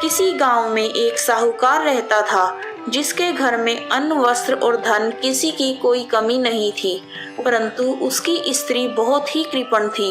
किसी गांव में एक साहूकार रहता था जिसके घर में अन्न, वस्त्र और धन किसी की कोई कमी नहीं थी, परंतु उसकी स्त्री बहुत ही कृपण थी।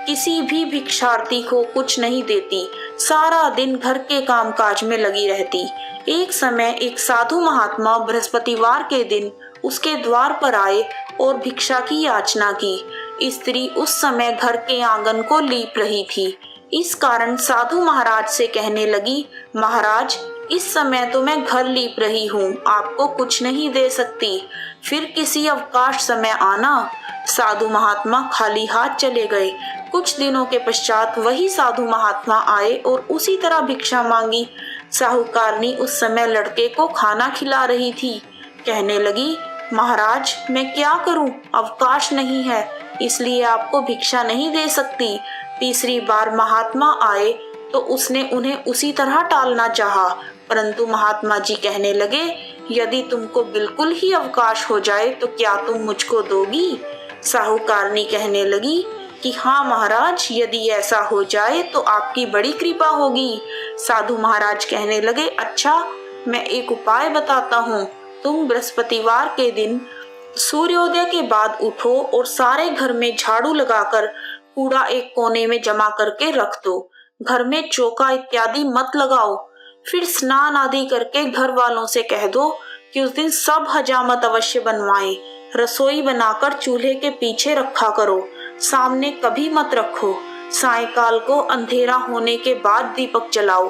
किसी भी भिक्षार्थी को कुछ नहीं देती, सारा दिन घर के कामकाज में लगी रहती। एक समय एक साधु महात्मा बृहस्पतिवार के दिन उसके द्वार पर आए और भिक्षा की याचना की। स्त्री उस समय घर के आंगन को लीप रही थी। इस कारण साधु महाराज से कहने लगी, महाराज, इस समय तो मैं घर लीप रही हूँ, आपको कुछ नहीं दे सकती, फिर किसी अवकाश समय आना। साधु महात्मा खाली हाथ चले गए। कुछ दिनों के पश्चात वही साधु महात्मा आए और उसी तरह भिक्षा मांगी। साहूकारनी उस समय लड़के को खाना खिला रही थी। कहने लगी, महाराज, मैं क्या करूं, अवकाश नहीं है, इसलिए आपको भिक्षा नहीं दे सकती। तीसरी बार महात्मा आए तो उसने उन्हें उसी तरह टालना चाहा, परंतु महात्मा जी कहने लगे, यदि तुमको बिल्कुल ही अवकाश हो जाए तो क्या तुम मुझको दोगी? साहूकारनी कहने लगी कि हाँ महाराज, यदि ऐसा हो जाए तो आपकी बड़ी कृपा होगी। साधु महाराज कहने लगे, अच्छा, मैं एक उपाय बताता हूँ। तुम बृहस्पतिवार के दिन सूर्योदय के बाद उठो और सारे घर में झाड़ू लगाकर कूड़ा एक कोने में जमा करके रख दो। घर में चौका इत्यादि मत लगाओ। फिर स्नान आदि करके घर वालों से कह दो कि उस दिन सब हजामत अवश्य बनवाएं। रसोई बनाकर चूल्हे के पीछे रखा करो, सामने कभी मत रखो। सायंकाल को अंधेरा होने के बाद दीपक जलाओ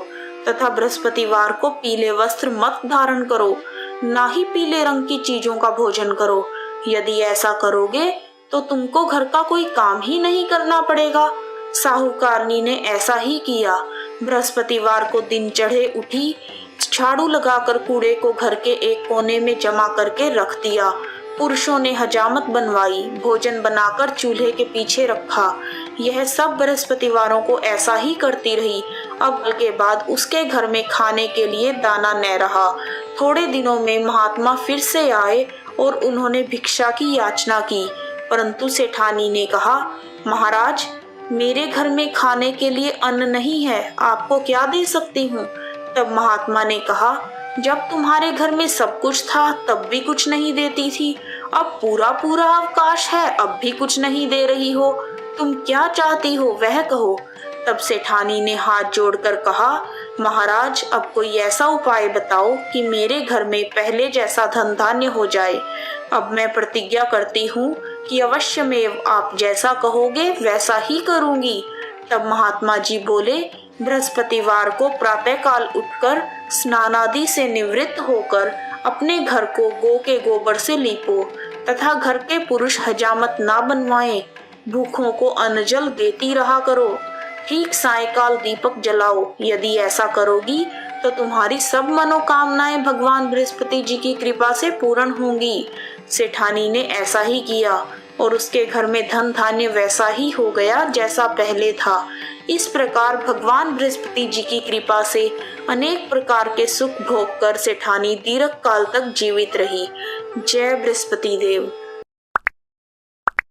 तथा बृहस्पतिवार को पीले वस्त्र मत धारण करो, ना ही पीले रंग की चीजों का भोजन करो। यदि ऐसा करोगे तो तुमको घर का कोई काम ही नहीं करना पड़ेगा। साहूकारनी ने ऐसा ही किया। बृहस्पतिवार को दिन चढ़े उठी, झाड़ू लगाकर कूड़े को घर के एक कोने में जमा करके रख दिया। पुरुषों ने हजामत बनवाई, भोजन बनाकर चूल्हे के पीछे रखा। यह सब बृहस्पतिवारों को ऐसा ही करती रही। अब के बाद उसके घर में खाने के लिए दाना न रहा। थोड़े दिनों में महात्मा फिर से आए और उन्होंने भिक्षा की याचना की, परंतु सेठानी ने कहा, महाराज, मेरे घर में खाने के लिए अन्न नहीं है, आपको क्या दे सकती हूँ? तब महात्मा ने कहा, जब तुम्हारे घर में सब कुछ था तब भी कुछ नहीं देती थी, अब पूरा पूरा अवकाश है, अब भी कुछ नहीं दे रही हो, तुम क्या चाहती हो वह कहो। तब सेठानी ने हाथ जोड़कर कहा, महाराज, अब कोई ऐसा उपाय बताओ कि मेरे घर में पहले जैसा धन धान्य हो जाए। अब मैं प्रतिज्ञा करती हूँ कि अवश्यमेव आप जैसा कहोगे वैसा ही करूँगी। तब महात्मा जी बोले, बृहस्पतिवार को प्रातःकाल उठकर स्नान आदि से निवृत्त होकर अपने घर को गौ के गोबर से लीपो तथा घर के पुरुष हजामत ना बनवाएं। भूखों को अन्न जल देती रहा करो। ठीक सायंकाल दीपक जलाओ। यदि ऐसा करोगी तो तुम्हारी सब मनोकामनाएं भगवान बृहस्पति जी की कृपा से पूर्ण होंगी। सेठानी ने ऐसा ही किया और उसके घर में धन धान्य वैसा ही हो गया जैसा पहले था। इस प्रकार भगवान बृहस्पति जी की कृपा से अनेक प्रकार के सुख भोग कर सेठानी दीर्घ काल तक जीवित रही। जय बृहस्पति देव।